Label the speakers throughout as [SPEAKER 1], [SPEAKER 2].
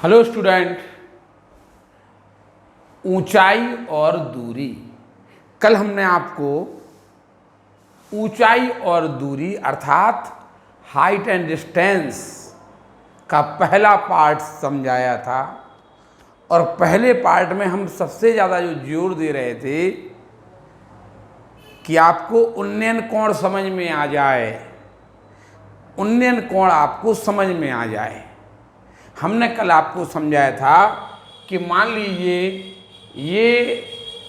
[SPEAKER 1] Hello student. ऊंचाई और दूरी। कल हमने आपको ऊंचाई और दूरी अर्थात हाइट एंड डिस्टेंस का पहला पार्ट समझाया था और पहले पार्ट में हम सबसे ज़्यादा जो जोर दे रहे थे कि आपको उन्नयन कोण समझ में आ जाए, उन्नयन कोण आपको समझ में आ जाए। हमने कल आपको समझाया था कि मान लीजिए ये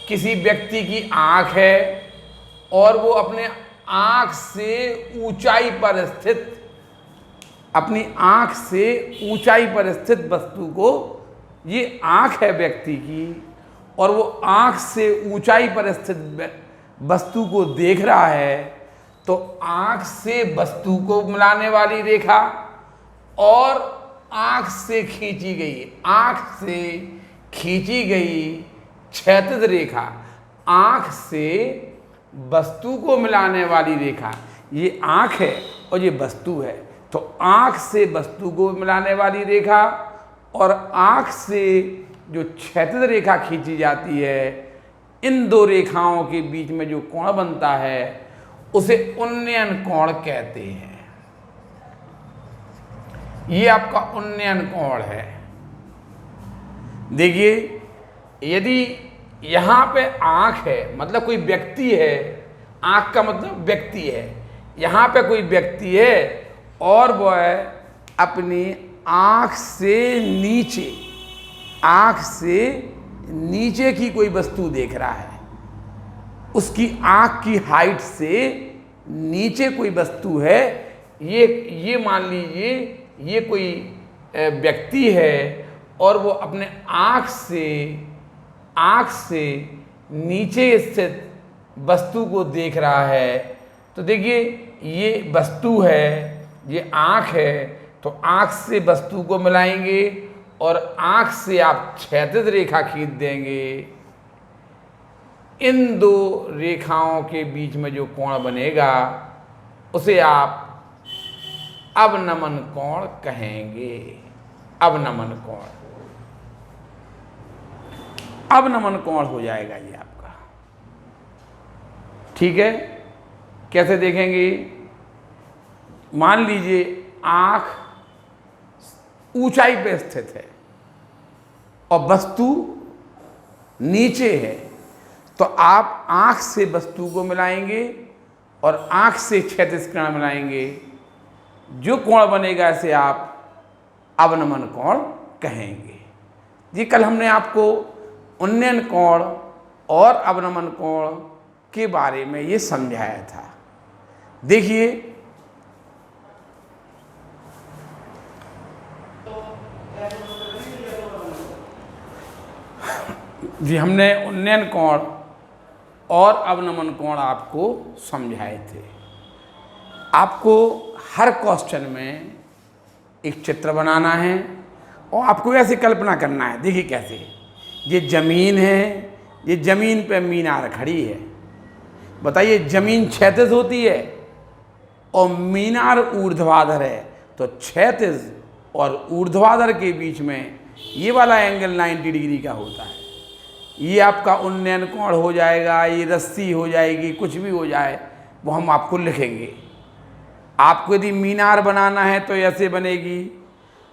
[SPEAKER 1] किसी व्यक्ति की आँख है और वो अपने आँख से ऊंचाई पर स्थित, अपनी आँख से ऊंचाई पर स्थित वस्तु को, ये आँख है व्यक्ति की और वो आँख से ऊंचाई पर स्थित वस्तु को देख रहा है, तो आँख से वस्तु को मिलाने वाली रेखा और आँख से खींची गई क्षैतिज रेखा, आँख से वस्तु को मिलाने वाली रेखा, ये आँख है और ये वस्तु है। तो आँख से वस्तु को मिलाने वाली रेखा और आँख से जो क्षैतिज रेखा खींची जाती है, इन दो रेखाओं के बीच में जो कोण बनता है उसे उन्नयन कोण कहते हैं। ये आपका उन्नयन कोण है। देखिए, यदि यहाँ पे आँख है, मतलब कोई व्यक्ति है, आँख का मतलब व्यक्ति है, यहाँ पे कोई व्यक्ति है और वह अपनी आँख से नीचे की कोई वस्तु देख रहा है, उसकी आँख की हाइट से नीचे कोई वस्तु है, ये मान लीजिए ये कोई व्यक्ति है और वो अपने आँख से नीचे स्थित वस्तु को देख रहा है। तो देखिए, ये वस्तु है, ये आँख है, तो आँख से वस्तु को मिलाएंगे और आँख से आप क्षैतिज रेखा खींच देंगे। इन दो रेखाओं के बीच में जो कोण बनेगा उसे आप अवनमन कोण कहेंगे। अवनमन कोण हो जाएगा ये आपका। ठीक है, कैसे देखेंगे? मान लीजिए आँख ऊंचाई पे स्थित है और वस्तु नीचे है, तो आप आँख से वस्तु को मिलाएंगे और आँख से क्षैतिज किरण मिलाएंगे। जो कोण बनेगा इसे आप अवनमन कोण कहेंगे। जी, कल हमने आपको उन्नयन कोण और अवनमन कोण के बारे में ये समझाया था। देखिए, जी हमने उन्नयन कोण और अवनमन कोण आपको समझाए थे। आपको हर क्वेश्चन में एक चित्र बनाना है और आपको ऐसे कल्पना करना है। देखिए कैसे, ये ज़मीन है, ये ज़मीन पे मीनार खड़ी है। बताइए, ज़मीन क्षैतिज होती है और मीनार ऊर्ध्वाधर है, तो क्षैतिज और ऊर्ध्वाधर के बीच में ये वाला एंगल 90 डिग्री का होता है। ये आपका उन्नयन कोण हो जाएगा, ये रस्सी हो जाएगी, कुछ भी हो जाए वो हम आपको लिखेंगे। आपको यदि मीनार बनाना है तो ऐसे बनेगी,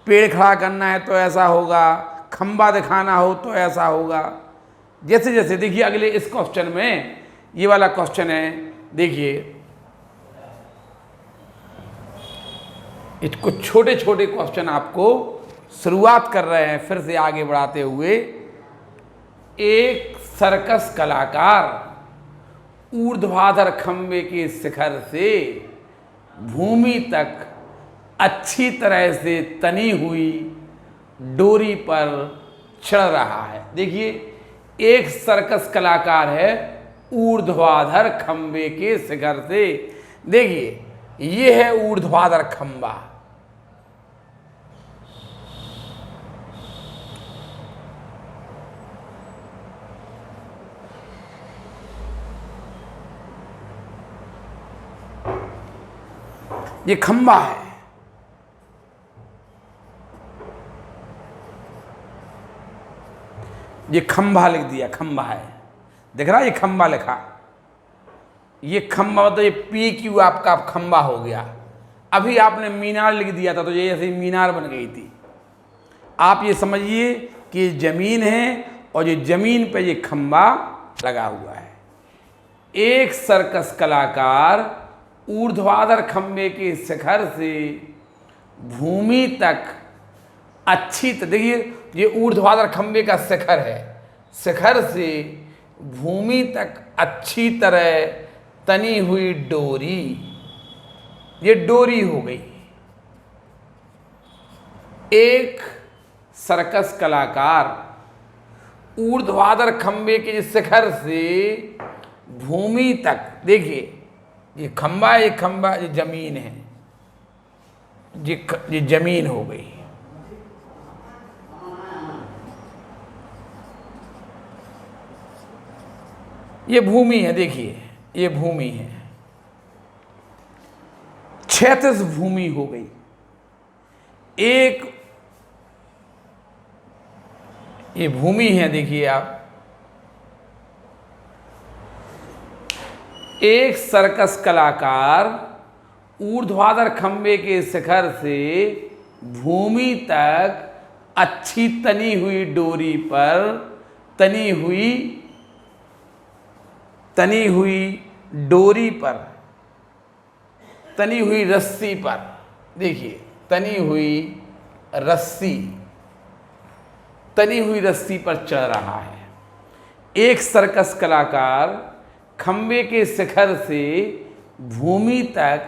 [SPEAKER 1] पेड़ खड़ा करना है तो ऐसा होगा, खंबा दिखाना हो तो ऐसा होगा। जैसे जैसे देखिए, अगले इस क्वेश्चन में, ये वाला क्वेश्चन है, देखिए इसको छोटे छोटे क्वेश्चन आपको शुरुआत कर रहे हैं फिर से आगे बढ़ाते हुए। एक सर्कस कलाकार ऊर्ध्वाधर खंबे के शिखर से भूमि तक अच्छी तरह से तनी हुई डोरी पर चढ़ रहा है। देखिए, एक सर्कस कलाकार है ऊर्ध्वाधर खंबे के शिखर से। देखिए, ये है ऊर्ध्वाधर खंबा, ये खंबा है। ये खंभा लिख दिया, खंभा है, दिख रहा है ये खंभा लिखा, ये खंभा मतलब ये पी क्यू आपका खंभा हो गया। अभी आपने मीनार लिख दिया था तो ये ऐसे मीनार बन गई थी। आप ये समझिए कि ये ज़मीन है और ये ज़मीन पे ये खंभा लगा हुआ है। एक सर्कस कलाकार ऊर्ध्वाधर खंभे के शिखर से भूमि तक अच्छी देखिए ये ऊर्ध्वाधर खंभे का शिखर है, शिखर से भूमि तक अच्छी तरह तनी हुई डोरी, ये डोरी हो गई। एक सर्कस कलाकार ऊर्ध्वाधर खंभे के शिखर से भूमि तक, देखिए ये खंभा है, ये खंभा, ये जमीन है, ये जमीन हो गई। ये भूमि है, देखिए ये भूमि है, क्षैतिज भूमि हो गई। एक ये भूमि है, देखिए आप, एक सर्कस कलाकार ऊर्ध्वाधर खंभे के शिखर से भूमि तक अच्छी तनी हुई डोरी पर, तनी हुई डोरी पर, तनी हुई रस्सी पर, देखिए तनी हुई रस्सी पर चल रहा है। एक सर्कस कलाकार खंभे के शिखर से भूमि तक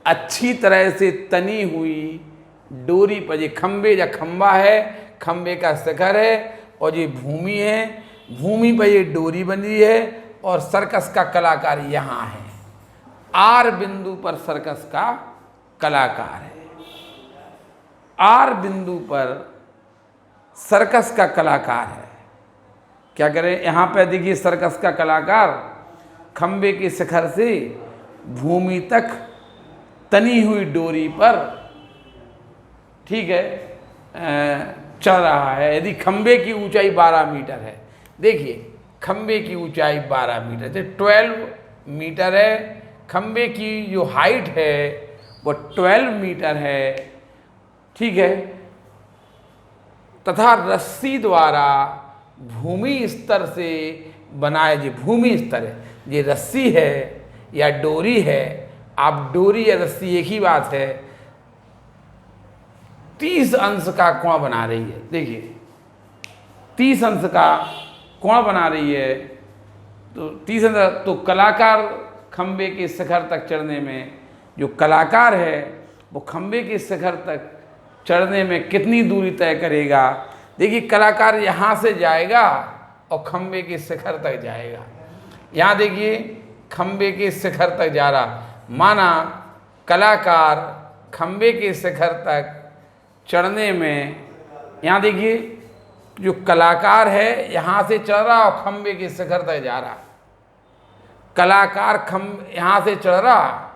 [SPEAKER 1] अच्छी तरह से तनी हुई डोरी पर, ये खंभे या खंभा है, खंभे का शिखर है और ये भूमि है, भूमि पर ये डोरी बनी है और सर्कस का कलाकार यहाँ है। आर बिंदु पर सर्कस का कलाकार है, आर बिंदु पर सर्कस का कलाकार है। क्या करें, यहाँ पे देखिए सर्कस का कलाकार खंभे के शिखर से भूमि तक तनी हुई डोरी पर, ठीक है, चल रहा है। यदि खंभे की ऊंचाई 12 मीटर है, देखिए खंभे की ऊंचाई 12 मीटर है, 12 मीटर है, खंभे की जो हाइट है वो 12 मीटर है, ठीक है, तथा रस्सी द्वारा भूमि स्तर से बनाए, जो भूमि स्तर है, ये रस्सी है या डोरी है, आप डोरी या रस्सी एक ही बात है, 30 अंश का कोण बना रही है। देखिए 30 अंश का कोण बना रही है, तो 30 अंश, तो कलाकार खंबे के शिखर तक चढ़ने में, जो कलाकार है वो खंबे के शिखर तक चढ़ने में कितनी दूरी तय करेगा। देखिए कलाकार यहाँ से जाएगा और खंबे के शिखर तक जाएगा। यहाँ देखिए खंबे के शिखर तक जा रहा, माना कलाकार खंबे के शिखर तक चढ़ने में, यहाँ देखिए जो कलाकार है यहाँ से चढ़ रहा और खंबे के शिखर तक जा रहा। कलाकार यहाँ से चढ़ रहा,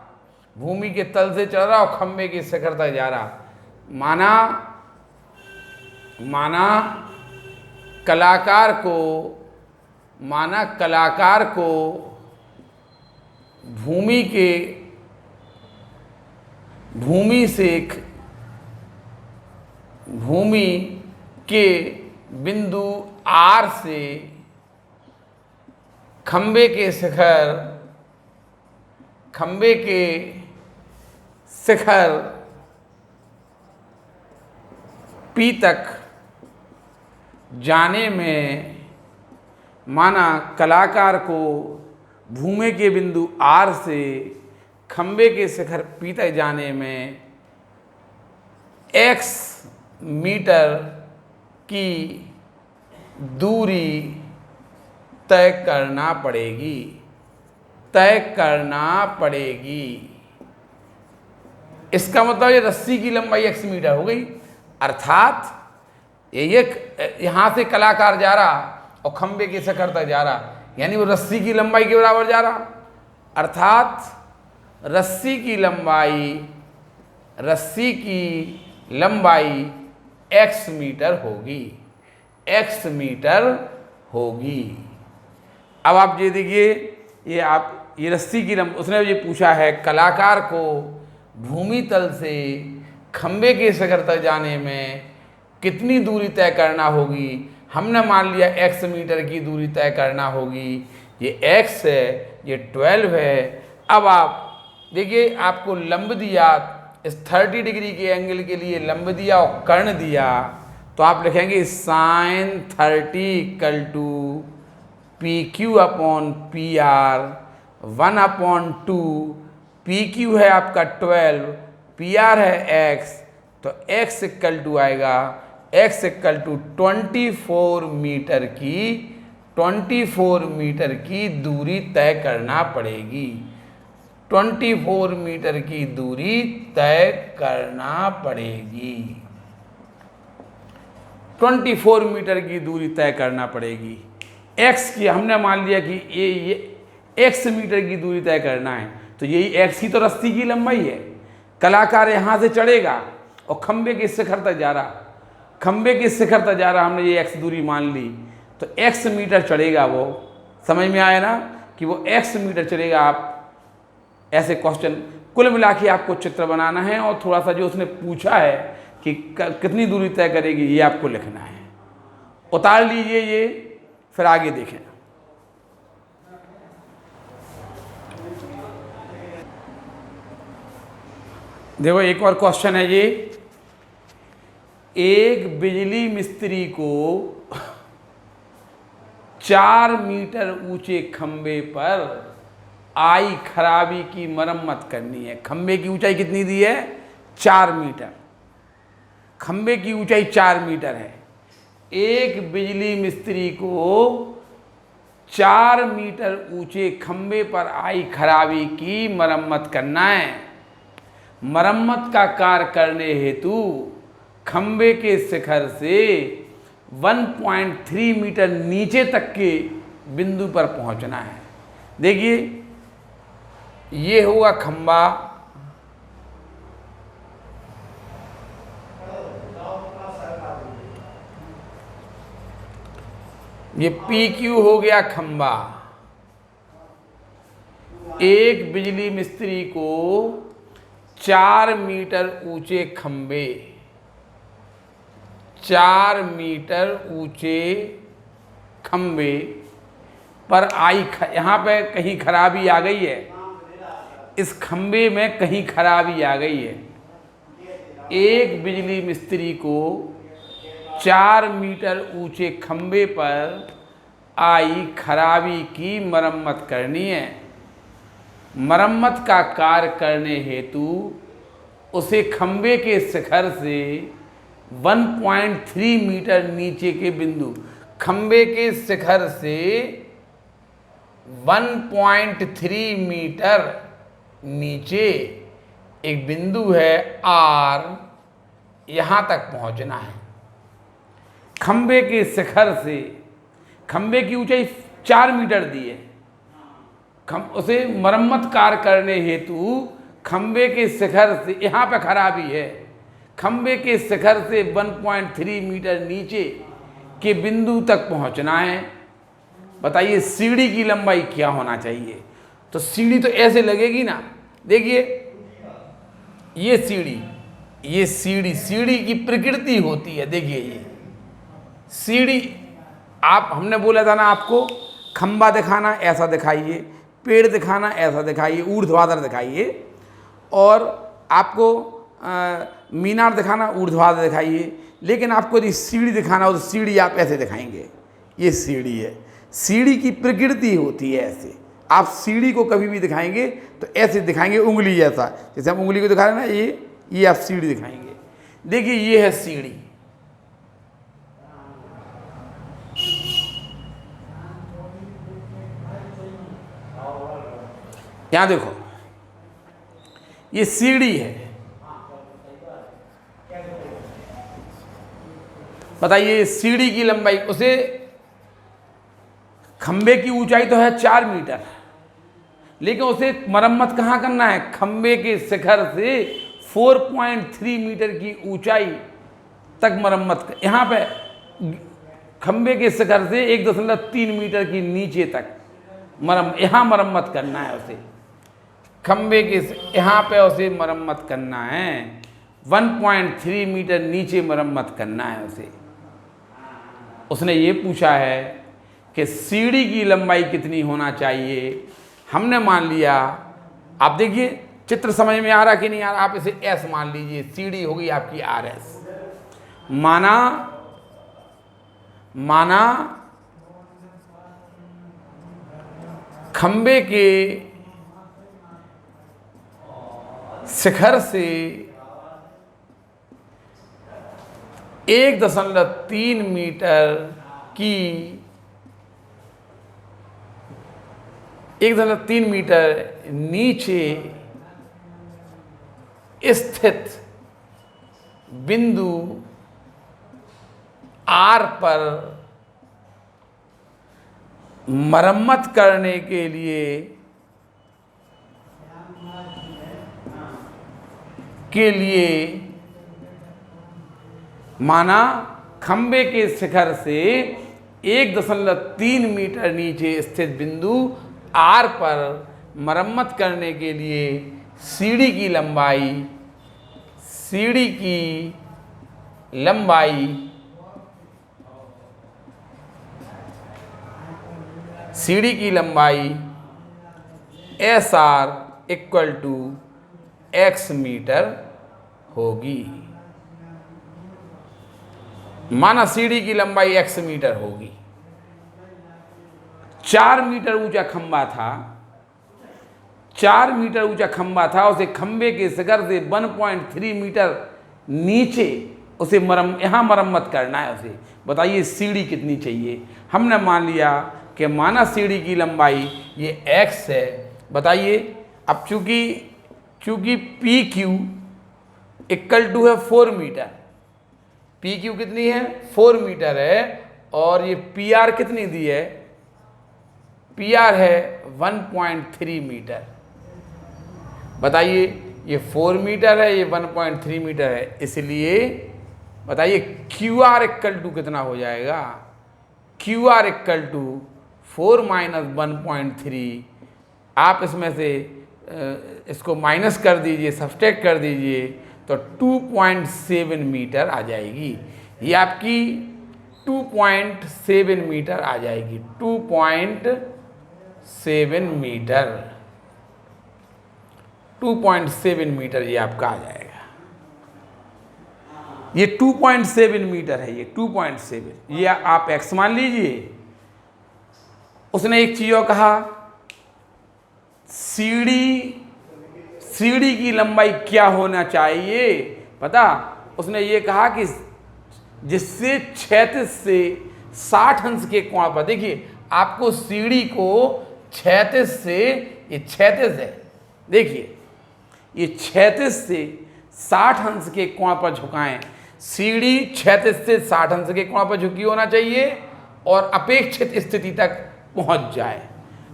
[SPEAKER 1] भूमि के तल से चढ़ रहा और खंबे के शिखर तक जा रहा। माना कलाकार को भूमि के बिंदु आर से खंबे के शिखर पी तक जाने में, माना कलाकार को भूमि के बिंदु आर से खंबे के शिखर पी तक जाने में x मीटर की दूरी तय करना पड़ेगी। इसका मतलब ये रस्सी की लंबाई x मीटर हो गई, अर्थात ये यहाँ से कलाकार जा रहा और खंबे के शिखर तक जा रहा, यानी वो रस्सी की लंबाई के बराबर जा रहा, अर्थात रस्सी की लंबाई x मीटर होगी, x मीटर होगी। अब आप ये देखिए, ये रस्सी की उसने ये पूछा है कलाकार को भूमि तल से खंबे के शिखर तक जाने में कितनी दूरी तय करना होगी। हमने मान लिया x मीटर की दूरी तय करना होगी, ये x है, ये 12 है। अब आप देखिए, आपको लंब दिया, इस 30 डिग्री के एंगल के लिए लंब दिया और कर्ण दिया, तो आप लिखेंगे sin 30 equal to PQ upon PR 1/2। PQ है आपका 12, PR है x, तो x इक्वल टू आएगा, x इक्वल टू 24 मीटर की दूरी तय करना पड़ेगी। 24 मीटर की दूरी तय करना पड़ेगी। 24 मीटर की दूरी तय करना पड़ेगी। x की हमने मान लिया कि ये x मीटर की दूरी तय करना है, तो यही x की तो रस्सी की लंबाई है। कलाकार यहाँ से चढ़ेगा और खंबे के शिखर तक जा रहा, हमने ये x दूरी मान ली, तो x मीटर चढ़ेगा। वो समझ में आया ना कि वो x मीटर चढ़ेगा। आप ऐसे क्वेश्चन कुल मिला के आपको चित्र बनाना है, और थोड़ा सा जो उसने पूछा है कि कितनी दूरी तय करेगी, ये आपको लिखना है। उतार लीजिए ये, फिर आगे देखें। देखो एक और क्वेश्चन है ये, एक बिजली मिस्त्री को 4 मीटर ऊंचे खंबे पर आई खराबी की मरम्मत करनी है। खंबे की ऊंचाई कितनी दी है? 4 मीटर। खंबे की ऊंचाई 4 मीटर है। एक बिजली मिस्त्री को 4 मीटर ऊंचे खंबे पर आई खराबी की मरम्मत करना है। मरम्मत का कार्य करने हेतु खंबे के शिखर से 1.3 मीटर नीचे तक के बिंदु पर पहुंचना है। देखिए, ये होगा खंबा, ये PQ हो गया खंबा। एक बिजली मिस्त्री को 4 मीटर ऊंचे खंबे, 4 मीटर ऊंचे खंबे पर आई, यहाँ पे कहीं खराबी आ गई है, इस खंबे में कहीं खराबी आ गई है। एक बिजली मिस्त्री को 4 मीटर ऊंचे खंबे पर आई खराबी की मरम्मत करनी है। मरम्मत का कार्य करने हेतु उसे खंबे के शिखर से 1.3 मीटर नीचे के बिंदु, खंबे के शिखर से 1.3 मीटर नीचे एक बिंदु है R, यहाँ तक पहुँचना है। खंबे के शिखर से, खंबे की ऊंचाई 4 मीटर दी है, उसे मरम्मत कार्य करने हेतु खंबे के शिखर से, यहाँ पे खराबी है, खंबे के शिखर से 1.3 मीटर नीचे के बिंदु तक पहुँचना है। बताइए सीढ़ी की लंबाई क्या होना चाहिए? तो सीढ़ी तो ऐसे लगेगी ना, देखिए ये सीढ़ी की प्रकृति होती है। देखिए ये सीढ़ी, आप, हमने बोला था ना आपको, खंबा दिखाना ऐसा दिखाइए, पेड़ दिखाना ऐसा दिखाइए, ऊर्ध्वाधर दिखाइए, और आपको मीनार दिखाना ऊर्ध्वाधर दिखाइए। लेकिन आपको यदि सीढ़ी दिखाना हो तो सीढ़ी आप ऐसे दिखाएंगे, ये सीढ़ी है। सीढ़ी की प्रकृति होती है ऐसे। आप सीढ़ी को कभी भी दिखाएंगे तो ऐसे दिखाएंगे, उंगली जैसा, जैसे हम उंगली को दिखा रहे हैं ना, ये आप सीढ़ी दिखाएंगे। देखिए ये है सीढ़ी, यहां देखो ये सीढ़ी है। बताइए सीढ़ी की लंबाई, उसे खंबे की ऊंचाई तो है 4 मीटर, लेकिन उसे मरम्मत कहाँ करना है? खंबे के शिखर से 4.3 मीटर की ऊंचाई तक मरम्मत। यहाँ पे खंबे के शिखर से 1.3 मीटर की नीचे तक यहाँ मरम्मत करना है उसे, खंबे के यहाँ पे उसे मरम्मत करना है, 1.3 मीटर नीचे मरम्मत करना है उसे। उसने ये पूछा है कि सीढ़ी की लंबाई कितनी होना चाहिए। हमने मान लिया, आप देखिए चित्र समझ में आ रहा कि नहीं आ रहा, आप इसे एस मान लीजिए, सीढ़ी होगी आपकी आर एस। माना खंबे के शिखर से 1.3 मीटर की 1.3 मीटर नीचे स्थित बिंदु आर पर मरम्मत करने के लिए माना खंबे के शिखर से 1.3 मीटर नीचे स्थित बिंदु आर पर मरम्मत करने के लिए सीढ़ी की लंबाई S R equal to x metre होगी। माना सीढ़ी की लंबाई x मीटर होगी, 4 मीटर ऊंचा खंबा था, 4 मीटर ऊंचा खंबा था, उसे खंबे के शिखर से 1.3 मीटर नीचे उसे यहाँ मरम्मत करना है उसे। बताइए सीढ़ी कितनी चाहिए। हमने मान लिया कि माना सीढ़ी की लंबाई ये x है। बताइए अब चूंकि पी क्यू इक्वल टू है 4 मीटर, पी क्यू कितनी है 4 मीटर है, और ये पी आर कितनी दी है, पी आर है 1.3 मीटर। बताइए ये 4 मीटर है, ये 1.3 मीटर है, इसलिए बताइए क्यू आर इक्वल टू कितना हो जाएगा, Q R equal to 4 minus 1.3। आप इसमें से इसको माइनस कर दीजिए, सब्सट्रैक्ट कर दीजिए, तो 2.7 मीटर आ जाएगी। ये आपकी 2.7 मीटर आ जाएगी, 2.7 मीटर, 2.7 मीटर ये आपका आ जाएगा। ये 2.7 मीटर है, ये 2.7, ये आप x मान लीजिए। उसने एक चीज और कहा, सीढ़ी की लंबाई क्या होना चाहिए पता। उसने ये कहा कि जिससे क्षैतिज से 60 अंश के कोण पर, देखिए आपको सीढ़ी को क्षैतिज से, ये क्षैतिज है, देखिए ये क्षैतिज से 60 अंश के कोण पर झुकाएं। सीढ़ी क्षैतिज से 60 अंश के कोण पर झुकी होना चाहिए और अपेक्षित स्थिति तक पहुंच जाए।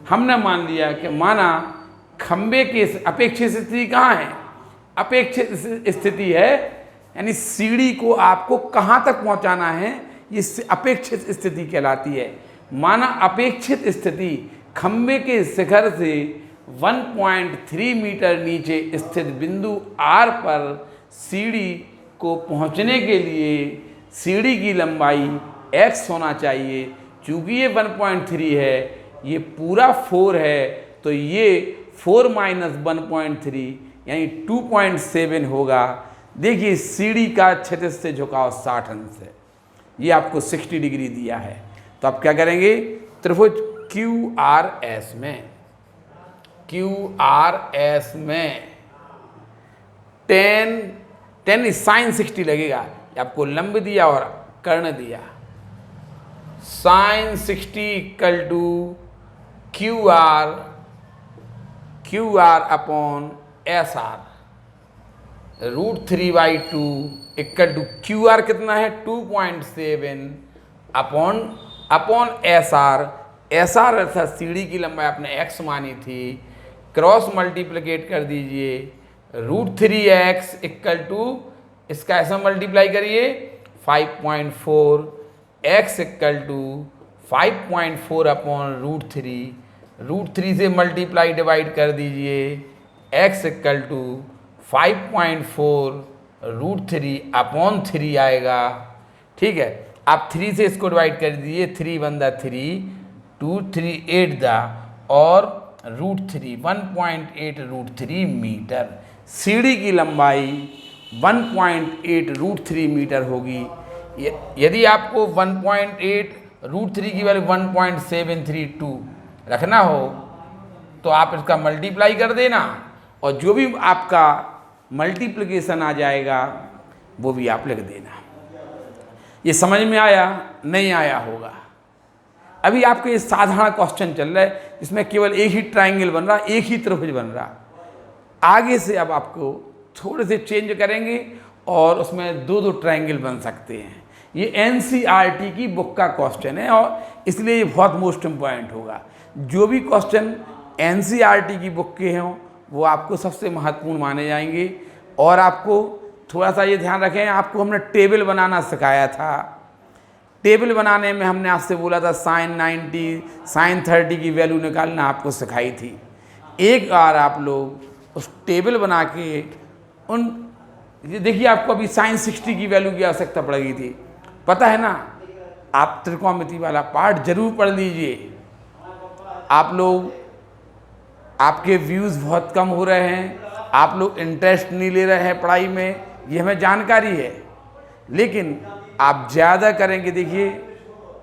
[SPEAKER 1] हमने मान लिया कि माना खंबे के अपेक्षित स्थिति कहाँ है, अपेक्षित स्थिति है, यानी सीढ़ी को आपको कहाँ तक पहुँचाना है, ये अपेक्षित स्थिति कहलाती है। माना अपेक्षित स्थिति खंबे के शिखर से 1.3 मीटर नीचे स्थित बिंदु आर पर सीढ़ी को पहुँचने के लिए सीढ़ी की लंबाई x होना चाहिए। चूँकि ये 1.3 है, ये पूरा 4 है, तो ये 4 माइनस 1.3 यानी 2.7 होगा। देखिए सीढ़ी का क्षैतिज से झुकाव 60 अंश है, ये आपको 60 डिग्री दिया है। तो आप क्या करेंगे, त्रिभुज क्यू आर एस में टेन साइन 60 लगेगा। आपको लंब दिया और कर्ण दिया, sine 60 equal to Q R upon S R, √3/2 equal to Q R कितना है 2.7 upon S R. S R अर्थात सीढ़ी की लंबाई आपने x मानी थी, क्रॉस मल्टीप्लिकेट कर दीजिए, √3x इक्वल टू इसका ऐसा मल्टीप्लाई करिए 5.4 x इक्वल टू 5.4 अपॉन √3 से मल्टीप्लाई डिवाइड कर दीजिए, x इक्वल टू 5.4 √3 अपॉन 3 आएगा। ठीक है, आप 3 से इसको डिवाइड कर दीजिए, 3 1 दा 3, 2 3 8 दा, और √3 1.8 √3 मीटर। सीढ़ी की लंबाई 1.8 √3 मीटर होगी। यदि आपको 1.8 √3 की वैल्यू 1.732 रखना हो तो आप इसका मल्टीप्लाई कर देना, और जो भी आपका मल्टीप्लिकेशन आ जाएगा वो भी आप लिख देना। ये समझ में आया? नहीं आया होगा। अभी आपके साधारण क्वेश्चन चल रहा है जिसमें केवल एक ही ट्राइंगल बन रहा, एक ही त्रिभुज बन रहा। आगे से अब आपको थोड़े से चेंज करेंगे और उसमें दो दो ट्राइंगल बन सकते हैं। ये NCERT की बुक का क्वेश्चन है और इसलिए ये बहुत मोस्ट इम्पॉर्टेंट होगा। जो भी क्वेश्चन NCERT की बुक के हों वो आपको सबसे महत्वपूर्ण माने जाएंगे। और आपको थोड़ा सा ये ध्यान रखें, आपको हमने टेबल बनाना सिखाया था। टेबल बनाने में हमने आपसे बोला था sin 90 sin 30 की वैल्यू निकालना आपको सिखाई थी। एक बार आप लोग उस टेबल बना के देखिए, आपको अभी sin 60 की वैल्यू की आवश्यकता पड़ेगी थी, पता है ना? आप त्रिकोणमिति वाला पार्ट जरूर पढ़ लीजिए। आप लोग, आपके व्यूज़ बहुत कम हो रहे हैं, आप लोग इंटरेस्ट नहीं ले रहे हैं पढ़ाई में, ये हमें जानकारी है, लेकिन आप ज़्यादा करेंगे देखिए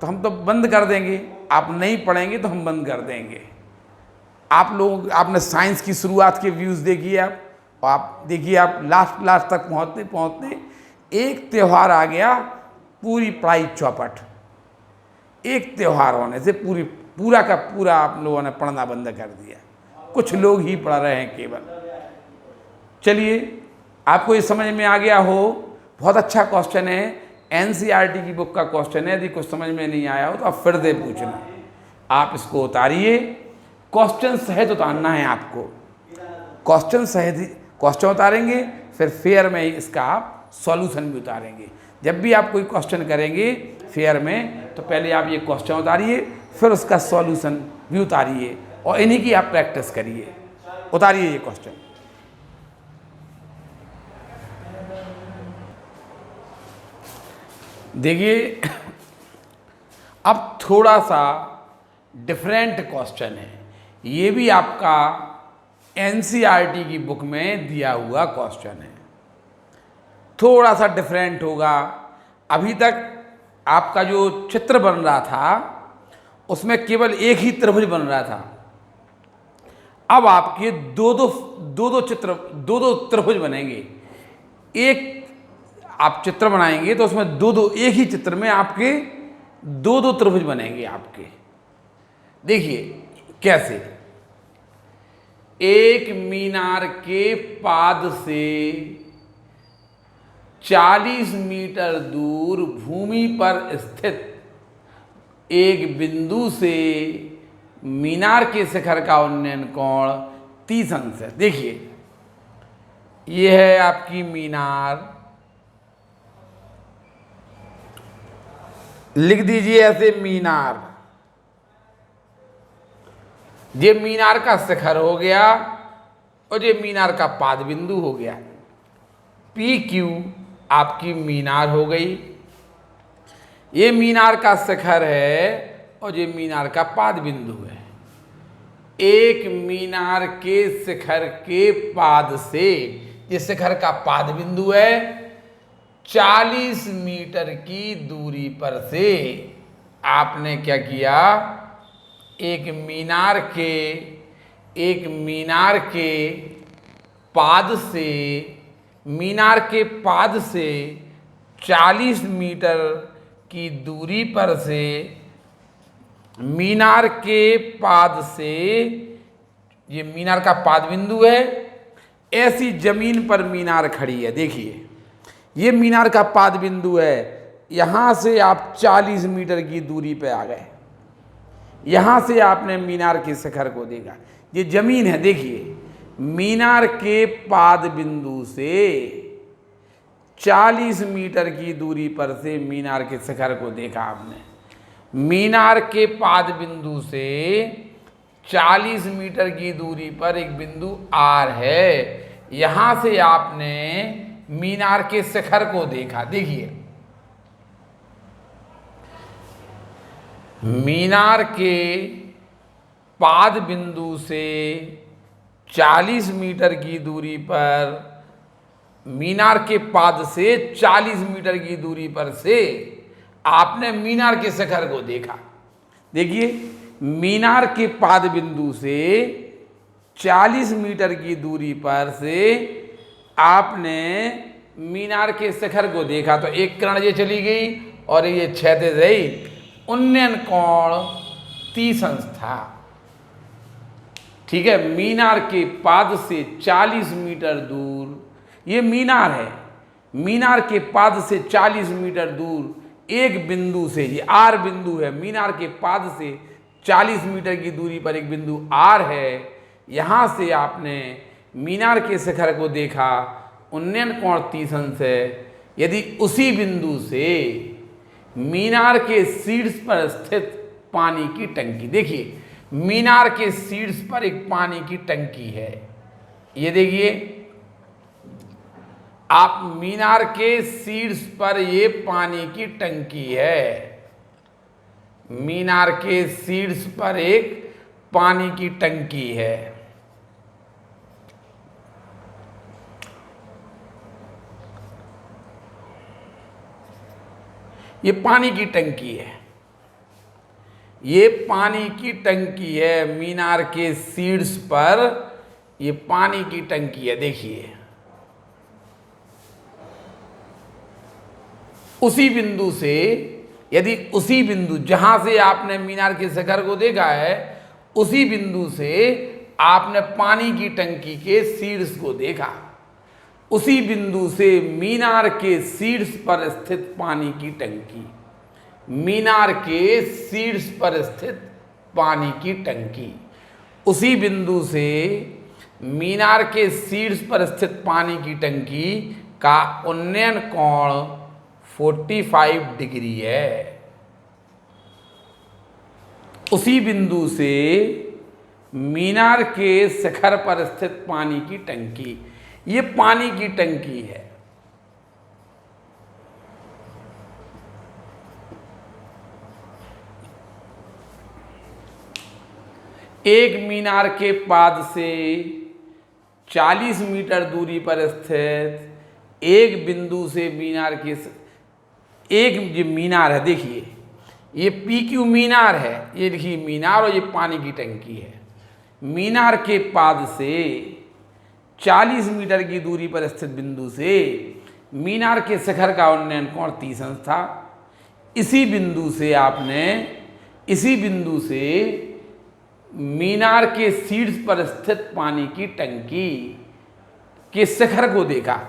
[SPEAKER 1] तो हम तो बंद कर देंगे, आप नहीं पढ़ेंगे तो हम बंद कर देंगे। आप लोग, आपने साइंस की शुरुआत के व्यूज़ देखिए, आप देखिए, आप लास्ट तक पहुँचते पहुँचते एक त्यौहार आ गया, पूरी पढ़ाई चौपट। एक त्यौहार होने से पूरा का पूरा आप लोगों ने पढ़ना बंद कर दिया। कुछ लोग ही पढ़ रहे हैं केवल। चलिए, आपको ये समझ में आ गया हो, बहुत अच्छा क्वेश्चन है, NCERT की बुक का क्वेश्चन है। यदि कुछ समझ में नहीं आया हो तो आप फिर से पूछना। आप इसको उतारिए, क्वेश्चन सहित उतारना है आपको। क्वेश्चन सहित क्वेश्चन उतारेंगे, फिर फेयर में इसका आप सॉल्यूशन भी उतारेंगे। जब भी आप कोई क्वेश्चन करेंगे फेयर में तो पहले आप ये क्वेश्चन उतारिए, फिर उसका सॉल्यूशन भी उतारिए, और इन्हीं की आप प्रैक्टिस करिए। उतारिए ये क्वेश्चन। देखिए, अब थोड़ा सा डिफरेंट क्वेश्चन है। ये भी आपका NCERT की बुक में दिया हुआ क्वेश्चन है, थोड़ा सा डिफरेंट होगा। अभी तक आपका जो चित्र बन रहा था उसमें केवल एक ही त्रिभुज बन रहा था। अब आपके दो दो त्रिभुज बनेंगे। एक आप चित्र बनाएंगे तो उसमें एक ही चित्र में आपके दो त्रिभुज बनेंगे आपके। देखिए कैसे, एक मीनार के पाद से 40 मीटर दूर भूमि पर स्थित एक बिंदु से मीनार के शिखर का उन्नयन कोण 30 अंश है। देखिए, ये है आपकी मीनार, लिख दीजिए ऐसे मीनार। ये मीनार का शिखर हो गया और ये मीनार का पाद बिंदु हो गया। PQ आपकी मीनार हो गई, ये मीनार का शिखर है और ये मीनार का पाद बिंदु है। एक मीनार के शिखर के पाद से, ये शिखर का पाद बिंदु है, 40 मीटर की दूरी पर से आपने क्या किया, एक मीनार के पाद से 40 मीटर की दूरी पर से, मीनार के पाद से, ये मीनार का पाद बिंदु है, ऐसी जमीन पर मीनार खड़ी है। देखिए, ये मीनार का पाद बिंदु है, यहाँ से आप 40 मीटर की दूरी पे आ गए। यहाँ से आपने मीनार के शिखर को देखा, ये जमीन है। देखिए, मीनार के पाद बिंदु से 40 मीटर की दूरी पर से मीनार के शिखर को देखा आपने। मीनार के पाद बिंदु से 40 मीटर की दूरी पर एक बिंदु आर है, यहां से आपने मीनार के शिखर को देखा। देखिए, मीनार के पाद बिंदु से 40 मीटर की दूरी पर, मीनार के पाद से 40 मीटर की दूरी पर से आपने मीनार के शिखर को देखा। देखिए, मीनार के पाद बिंदु से 40 मीटर की दूरी पर से आपने मीनार के शिखर को देखा। तो एक किरण ये चली गई और ये क्षैतिज रही, उन्नयन कोण 30 अंश था। ठीक है, मीनार के पाद से 40 मीटर दूर ये मीनार है। मीनार के पाद से 40 मीटर दूर एक बिंदु से, ये आर बिंदु है, मीनार के पाद से 40 मीटर की दूरी पर एक बिंदु आर है, यहाँ से आपने मीनार के शिखर को देखा। उन्नयन कोण 30 अंश है। यदि उसी बिंदु से मीनार के शीर्ष पर स्थित पानी की टंकी, देखिए मीनार के शीर्ष पर एक पानी की टंकी है, ये देखिए आप, मीनार के शीर्ष पर ये पानी की टंकी है। मीनार के शीर्ष पर एक पानी की टंकी है। ये पानी की टंकी है, ये पानी की टंकी है। मीनार के शीर्ष पर ये पानी की टंकी है। देखिए, उसी बिंदु से, यदि उसी बिंदु जहां से आपने मीनार के शिखर को देखा है, उसी बिंदु से आपने पानी की टंकी के शीर्ष को देखा, उसी बिंदु से मीनार के शीर्ष पर स्थित पानी की टंकी, मीनार के शीर्ष पर स्थित पानी की टंकी, उसी बिंदु से मीनार के शीर्ष पर स्थित पानी की टंकी का उन्नयन कोण 45 डिग्री है। उसी बिंदु से मीनार के शिखर पर स्थित पानी की टंकी, ये पानी की टंकी है। एक मीनार के पाद से 40 मीटर दूरी पर स्थित एक बिंदु से मीनार के एक जो मीनार है, देखिए ये PQ मीनार है, ये देखिए मीनार और ये पानी की टंकी है। मीनार के पाद से 40 मीटर की दूरी पर स्थित बिंदु से मीनार के शिखर का उन्नयन कोण 30 अंश था। इसी बिंदु से आपने, इसी बिंदु से मीनार के शीर्ष पर स्थित पानी की टंकी के शिखर को देखा।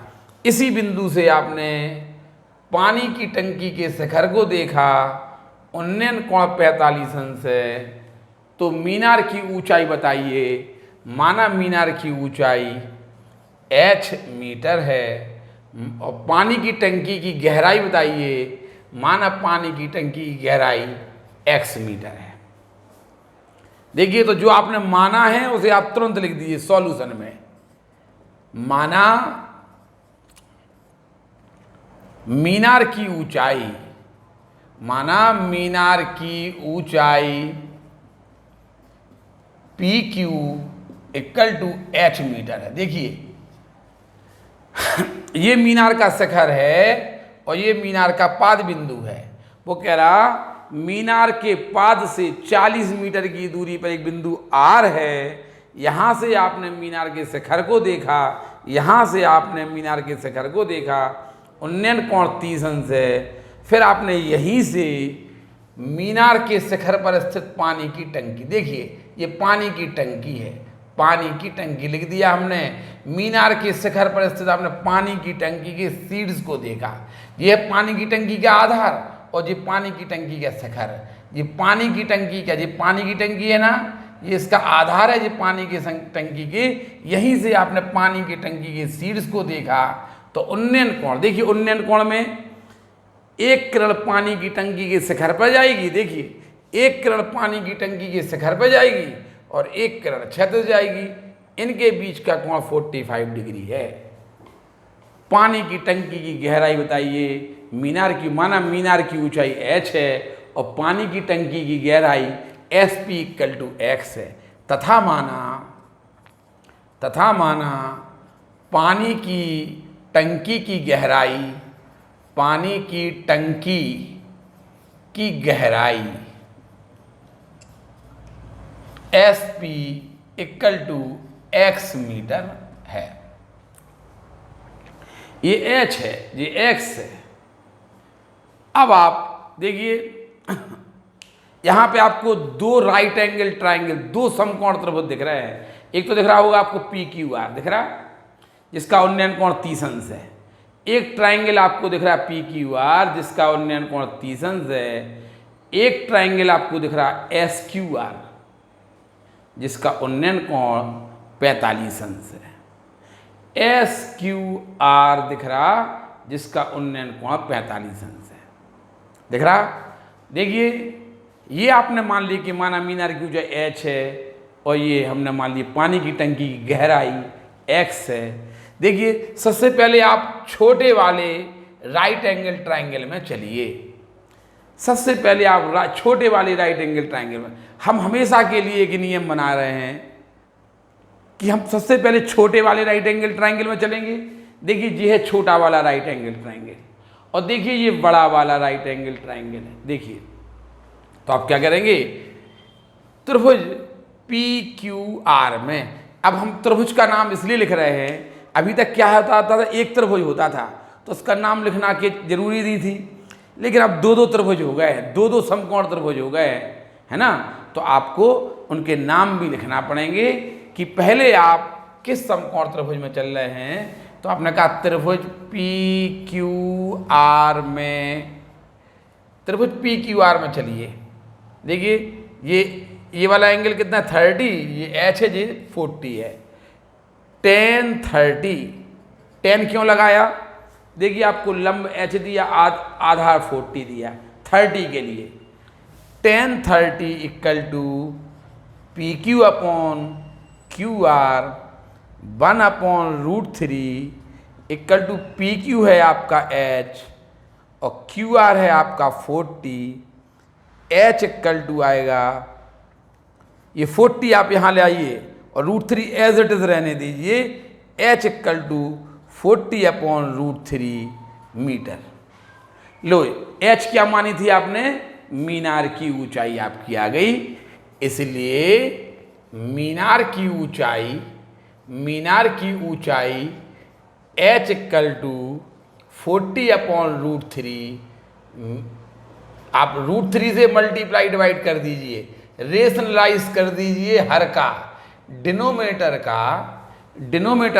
[SPEAKER 1] इसी बिंदु से आपने पानी की टंकी के शिखर को देखा। उन्नयन कोण 45 अंश है। तो मीनार की ऊंचाई बताइए। माना मीनार की ऊंचाई h मीटर है और पानी की टंकी की गहराई बताइए। माना पानी की टंकी की गहराई x मीटर है। देखिए, तो जो आपने माना है उसे आप तुरंत लिख दीजिए सॉल्यूशन में। माना मीनार की ऊंचाई, माना मीनार की ऊंचाई PQ = h मीटर है। देखिए ये मीनार का शिखर है और ये मीनार का पाद बिंदु है। वो कह रहा मीनार के पाद से 40 मीटर की दूरी पर एक बिंदु R है। यहाँ से आपने मीनार के शिखर को देखा, यहाँ से आपने मीनार के शिखर को देखा। उन्नयन कोण 30 अंश है। फिर आपने यहीं से मीनार के शिखर पर स्थित पानी की टंकी, देखिए ये पानी की टंकी है, पानी की टंकी लिख दिया हमने। मीनार के शिखर पर स्थित आपने पानी की टंकी के शीर्ष को देखा। यह पानी की टंकी का आधार और ये पानी की टंकी का शिखर। ये पानी की टंकी का, ये पानी की टंकी है ना, ये इसका आधार है, ये पानी की टंकी के। यहीं से आपने पानी की टंकी के शीर्ष को देखा। तो उन्नयन कोण, देखिए उन्नयन कोण में एक किरण पानी की टंकी के शिखर पर जाएगी, देखिए एक किरण पानी की टंकी के शिखर पर जाएगी और एक किरण क्षैतिज जाएगी, इनके बीच का कोण 45 डिग्री है। पानी की टंकी की गहराई बताइए, मीनार की, माना मीनार की ऊंचाई h है और पानी की टंकी की गहराई SP = x है, तथा माना पानी की टंकी की गहराई, पानी की टंकी की गहराई SP = x मीटर है। ये h है, ये x है। अब आप देखिए यहां पे आपको दो राइट एंगल ट्राइंगल, दो समकोण त्रिभुज दिख रहे हैं। एक तो दिख रहा होगा आपको PQR दिख रहा, जिसका उन्नयन कोण 30 अंश है। एक ट्राइंगल आपको दिख रहा है PQR, जिसका उन्नयन कोण 30 अंश है। एक ट्राइंगल आपको दिख रहा है SQR, जिसका उन्नयन कोण 45 अंश है। SQR दिख रहा, जिसका उन्नयन कोण 45 अंश है, दिख रहा। देखिए ये आपने मान ली कि माना मीनार की ऊंचाई h है और ये हमने मान ली पानी की टंकी की गहराई x है। देखिए सबसे पहले आप छोटे वाले राइट एंगल ट्राइंगल में चलिए। सबसे पहले आप छोटे वाले राइट एंगल ट्राइंगल में, हम हमेशा के लिए एक नियम बना रहे हैं कि हम सबसे पहले छोटे वाले राइट एंगल ट्राइंगल में चलेंगे। देखिए ये है छोटा वाला राइट एंगल ट्राइंगल और देखिए ये बड़ा वाला राइट एंगल ट्राइंगल है। देखिए तो आप क्या करेंगे, त्रिभुज PQR में, अब हम त्रिभुज का नाम इसलिए लिख रहे हैं, अभी तक क्या होता था, एक त्रिभुज होता था तो उसका नाम लिखना के जरूरी नहीं थी, लेकिन अब दो त्रिभुज हो गए, दो समकोण त्रिभुज हो गए, है ना। तो आपको उनके नाम भी लिखना पड़ेंगे कि पहले आप किस समकोण त्रिभुज में चल रहे हैं। तो आपने कहा त्रिभुज PQR में, त्रिभुज PQR में चलिए। देखिए ये वाला एंगल कितना 30, ये h है, ये 40 है। tan 30, tan क्यों लगाया, देखिए आपको लंब h दिया, आधार 40 दिया 30 के लिए। tan 30 = PQ/QR 1/√3 = PQ है आपका h और QR है आपका 40। h = आएगा, ये 40 आप यहाँ ले आइए और √3 एज इट इज रहने दीजिए। h = 40/√3 metre. लो h क्या मानी थी आपने, मीनार की ऊंचाई आपकी आ गई, इसलिए मीनार की ऊंचाई h = 40/√3, आप √3 से मल्टीप्लाई डिवाइड कर दीजिए, रेशनलाइज कर दीजिए हर का, डिनोमिनेटर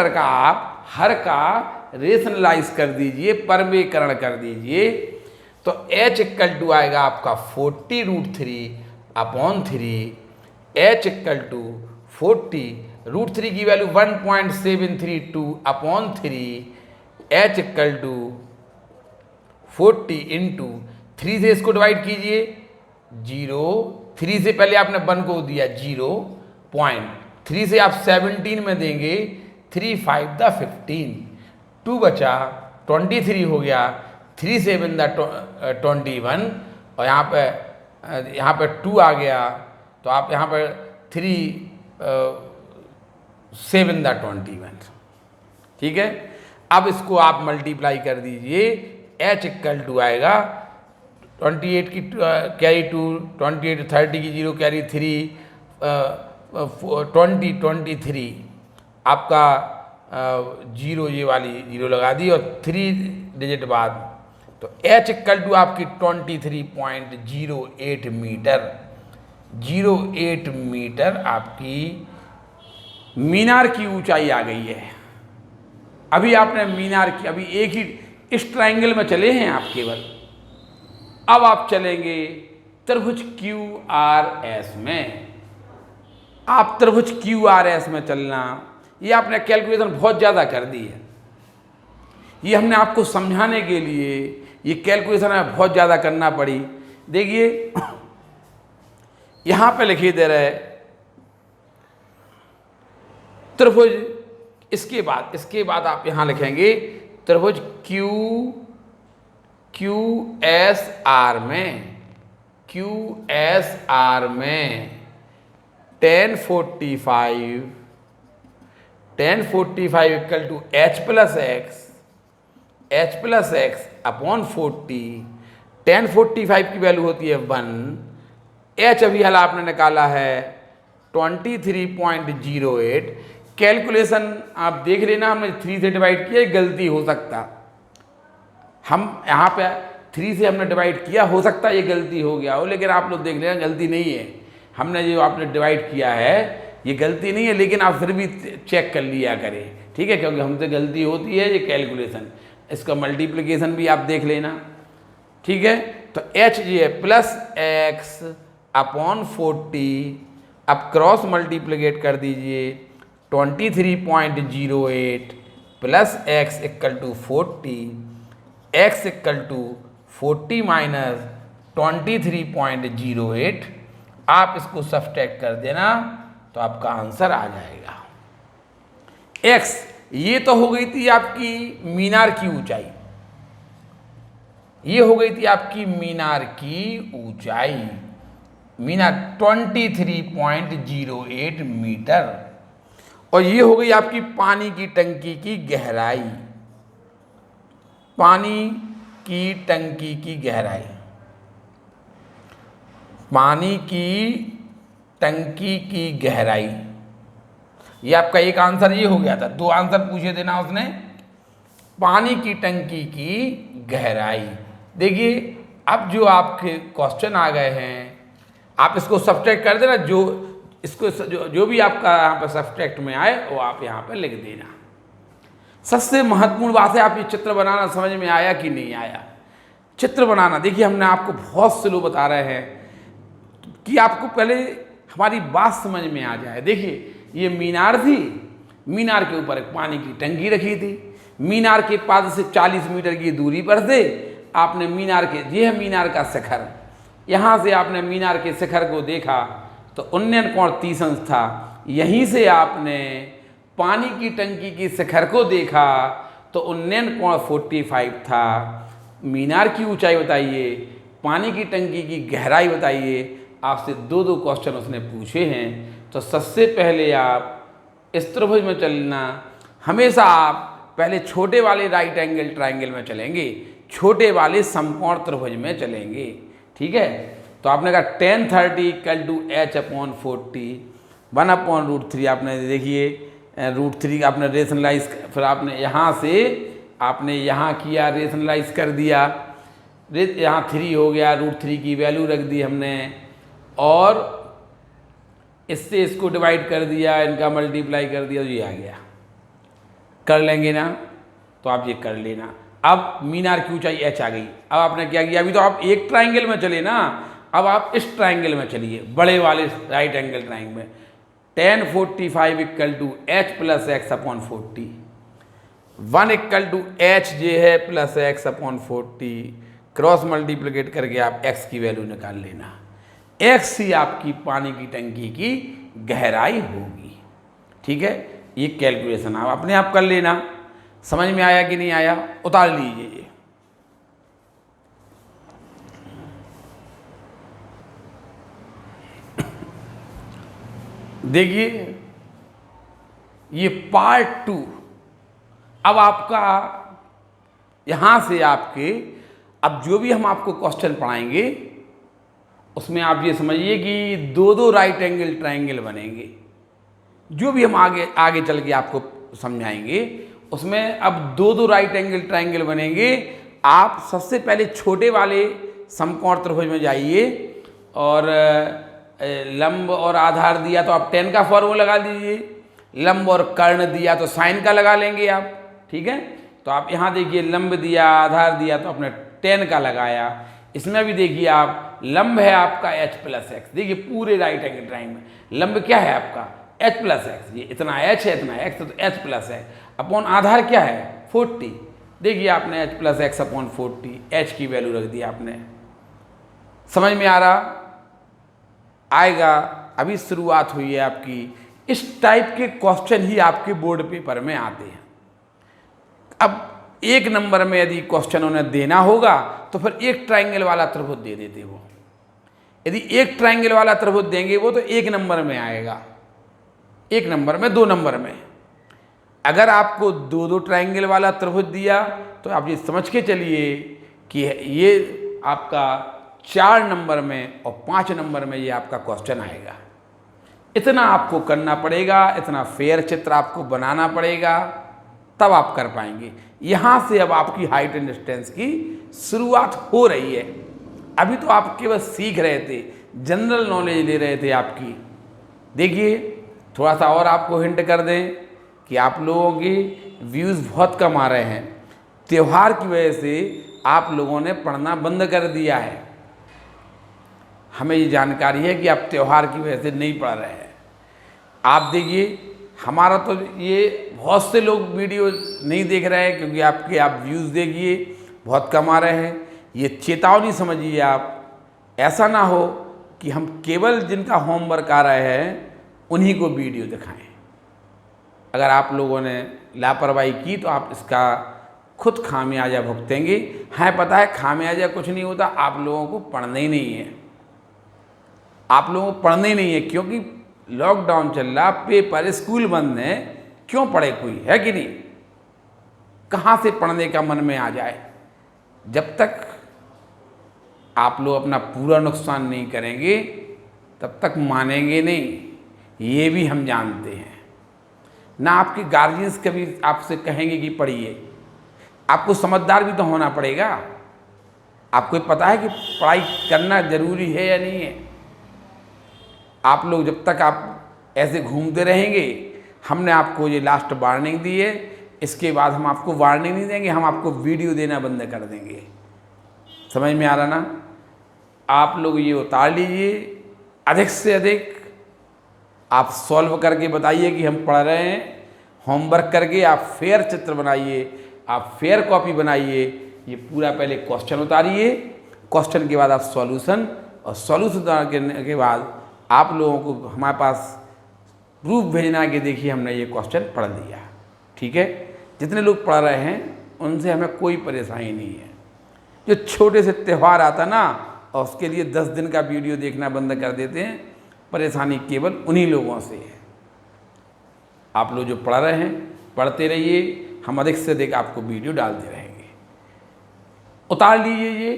[SPEAKER 1] का आप हर का रेशनलाइज कर दीजिए, परमेकरण कर दीजिए। तो h = आएगा आपका 40√3/3। h = 40, √3 की वैल्यू 1.732/3। h = 40 × 3 से इसको डिवाइड कीजिए, 0, 3 से पहले आपने 1 को दिया 0.3 से आप 17 में देंगे, 3 5 × 15, 2 बचा 23 हो गया, 3 7 × 21 और यहाँ पे 2 आ गया, तो आप यहाँ पर 3 7 × 21, ठीक है। अब इसको आप मल्टीप्लाई कर दीजिए, h = आएगा 28 की कैरी 2, 28 30 की 0 कैरी 3, 23 आपका 0, ये वाली 0 लगा दी और 3 डिजिट बाद, तो h = आपकी 23.08 मीटर, 08 मीटर आपकी मीनार की ऊंचाई आ गई है। अभी आपने मीनार की, अभी एक ही इस ट्रायंगल में चले हैं आप केवल, अब आप चलेंगे त्रिभुज QRS में। आप त्रिभुज QRS में चलना, ये आपने कैलकुलेशन बहुत ज़्यादा कर दी है, ये हमने आपको समझाने के लिए ये कैलकुलेशन हमें बहुत ज़्यादा करना पड़ी। देखिए यहाँ पे लिखी दे रहे त्रिभुज, इसके बाद आप यहाँ लिखेंगे त्रिभुज क्यू एस आर में tan 45 equal to h plus x upon 40। tan 45 की वैल्यू होती है 1, h अभी हाल आपने निकाला है 23.08। कैलकुलेशन आप देख लेना, हमने 3 से डिवाइड किया, गलती हो सकता, हम यहाँ पे 3 से हमने डिवाइड किया, हो सकता है ये गलती हो गया हो, लेकिन आप लोग देख लेना गलती नहीं है। हमने जो आपने डिवाइड किया है ये गलती नहीं है, लेकिन आप फिर भी चेक कर लिया करें, ठीक है, क्योंकि हमसे गलती होती है। ये कैलकुलेशन, इसका मल्टीप्लिकेशन भी आप देख लेना, ठीक है। तो h ये है प्लस एक्स अपॉन 40, अब क्रॉस मल्टीप्लिकेट कर दीजिए 23.08 plus x equal to 40, x equal to 40 minus 23.08। आप इसको सब्सट्रैक्ट कर देना तो आपका आंसर आ जाएगा। x ये तो हो गई थी आपकी मीनार की ऊंचाई, ये हो गई थी आपकी मीनार की ऊंचाई, मीनार 23.08 मीटर। और ये हो गई आपकी पानी की टंकी की गहराई, पानी की टंकी की गहराई, पानी की टंकी की गहराई। ये आपका एक आंसर ये हो गया था, 2 आंसर पूछे थे ना उसने। पानी की टंकी की गहराई। देखिए अब जो आपके क्वेश्चन आ गए हैं, आप इसको सब्ट्रैक्ट कर देना, जो भी आपका यहाँ पर सब्ट्रैक्ट में आए वो आप यहाँ पर लिख देना। सबसे महत्वपूर्ण बात है, आप ये चित्र बनाना समझ में आया कि नहीं आया। चित्र बनाना देखिए हमने आपको बहुत स्लो बता रहे हैं कि आपको पहले हमारी बात समझ में आ जाए। देखिए ये मीनार थी, मीनार के ऊपर एक पानी की टंकी रखी थी, मीनार के पास से 40 मीटर की दूरी पर से आपने मीनार के, ये है मीनार का शिखर, यहाँ से आपने मीनार के शिखर को देखा तो उन्नयन कोण 30 अंश था। यहीं से आपने पानी की टंकी की शिखर को देखा तो उन्नयन कोण 45 था। मीनार की ऊंचाई बताइए, पानी की टंकी की गहराई बताइए। आपसे 2 क्वेश्चन उसने पूछे हैं। तो सबसे पहले आप इस त्रिभुज में चलना, हमेशा आप पहले छोटे वाले राइट एंगल ट्राइंगल में चलेंगे, छोटे वाले समकोण त्रिभुज में चलेंगे, ठीक है। तो आपने कहा tan 30 equal to h upon 40, 1 upon √3। आपने देखिए √3 आपने रेशनलाइज, फिर आपने यहाँ से आपने यहाँ किया, रेशनलाइज कर दिया, यहाँ 3 हो गया, √3 की वैल्यू रख दी हमने, और इससे इसको डिवाइड कर दिया, इनका मल्टीप्लाई कर दिया, तो ये आ गया। कर लेंगे ना, तो आप ये कर लेना। अब मीनार की ऊंचाई h आ गई। अब आपने क्या किया, अभी तो आप एक ट्राइंगल में चले ना, अब आप इस ट्राइंगल में चलिए, बड़े वाले राइट एंगल ट्राइंगल में। tan 45 equal to h plus x upon 40, 1 equal to h जे है plus x upon 40, cross multiplicate करके आप x की वैल्यू निकाल लेना। x ही आपकी पानी की टंकी की गहराई होगी, ठीक है। ये कैलकुलेशन आप अपने आप कर लेना। समझ में आया कि नहीं आया, उतार लीजिए ये। देखिए ये पार्ट 2। अब आपका यहां से आपके, अब जो भी हम आपको क्वेश्चन पढ़ाएंगे उसमें आप ये समझिए कि 2 राइट एंगल ट्राइंगल बनेंगे। जो भी हम आगे चल के आपको समझाएंगे उसमें अब 2 राइट एंगल ट्राइंगल बनेंगे। आप सबसे पहले छोटे वाले समकोण त्रिभुज में जाइए, और लंब और आधार दिया तो आप tan का फॉर्मूला लगा लीजिए, लंब और कर्ण दिया तो साइन का लगा लेंगे आप, ठीक है। तो आप यहाँ देखिए लंब दिया, आधार दिया तो आपने tan का लगाया। इसमें भी देखिए आप लंब है आपका h प्लस एक्स, देखिए पूरे राइट एंगल ट्राइंगल में लंब क्या है आपका h प्लस एक्स, ये इतना h है इतना x, तो h प्लस है, अपॉन आधार क्या है 40, देखिए आपने h plus x upon 40, h की वैल्यू रख दी आपने। समझ में आ रहा? आएगा, अभी शुरुआत हुई है आपकी। इस टाइप के क्वेश्चन ही आपके बोर्ड पेपर में आते हैं। अब एक नंबर में यदि क्वेश्चन उन्हें देना होगा तो फिर एक ट्राइंगल वाला त्रिभुज दे देते वो। यदि एक ट्राइंगल वाला त्रिभुज देंगे वो तो एक नंबर में आएगा, एक नंबर में, 2 नंबर में। अगर आपको 2-2 ट्राइंगल वाला त्रिभुज दिया तो आप ये समझ के चलिए कि ये आपका 4 नंबर में और 5 नंबर में ये आपका क्वेश्चन आएगा। इतना आपको करना पड़ेगा, इतना फेयर चित्र आपको बनाना पड़ेगा, तब आप कर पाएंगे। यहाँ से अब आपकी हाइट एंड डिस्टेंस की शुरुआत हो रही है। अभी तो आप केवल सीख रहे थे, जनरल नॉलेज ले रहे थे आपकी। देखिए थोड़ा सा और आपको हिंट कर दें कि आप लोगों के व्यूज़ बहुत कम आ रहे हैं। त्यौहार की वजह से आप लोगों ने पढ़ना बंद कर दिया है। हमें ये जानकारी है कि आप त्यौहार की वजह से नहीं पढ़ रहे हैं। आप देखिए हमारा तो ये बहुत से लोग वीडियो नहीं देख रहे हैं क्योंकि आप व्यूज़ देखिए बहुत कम आ रहे हैं। ये चेतावनी समझिए आप, ऐसा ना हो कि हम केवल जिनका होमवर्क आ रहा है उन्हीं को वीडियो दिखाएं। अगर आप लोगों ने लापरवाही की तो आप इसका खुद खामियाजा भुगतेंगे। हाँ पता है खामियाजा कुछ नहीं होता, आप लोगों को पढ़ना ही नहीं है। आप लोगों को पढ़ना ही नहीं है क्योंकि लॉकडाउन चल रहा, पेपर, स्कूल बंद है, क्यों पढ़े कोई, है कि नहीं? कहाँ से पढ़ने का मन में आ जाए? जब तक आप लोग अपना पूरा नुकसान नहीं करेंगे तब तक मानेंगे नहीं, ये भी हम जानते हैं ना। आपके गार्जियंस कभी आपसे कहेंगे कि पढ़िए। आपको समझदार भी तो होना पड़ेगा। आपको पता है कि पढ़ाई करना जरूरी है या नहीं है। आप लोग जब तक आप ऐसे घूमते रहेंगे, हमने आपको ये लास्ट वार्निंग दी है, इसके बाद हम आपको वार्निंग नहीं देंगे, हम आपको वीडियो देना बंद कर देंगे। समझ में आ रहा ना? आप लोग ये उतार लीजिए, अधिक से अधिक आप सॉल्व करके बताइए कि हम पढ़ रहे हैं। होमवर्क करके आप फेयर चित्र बनाइए, आप फेयर कॉपी बनाइए। ये पूरा पहले क्वेश्चन उतारिए, क्वेश्चन के बाद आप सॉल्यूशन, और सॉल्यूशन उतारने के बाद आप लोगों को हमारे पास प्रूफ भेजना कि देखिए हमने ये क्वेश्चन पढ़ लिया। ठीक है? जितने लोग पढ़ रहे हैं उनसे हमें कोई परेशानी नहीं है। जो छोटे से त्यौहार आता ना और उसके लिए 10 दिन का वीडियो देखना बंद कर देते हैं, परेशानी केवल उन्हीं लोगों से है। आप लोग जो पढ़ रहे हैं पढ़ते रहिए, हम अधिक से अधिक आपको वीडियो डालते रहेंगे। उतार लीजिए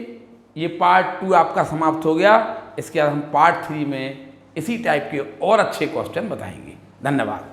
[SPEAKER 1] ये पार्ट 2 आपका समाप्त हो गया। इसके बाद हम पार्ट 3 में इसी टाइप के और अच्छे क्वेश्चन बताएंगे। धन्यवाद।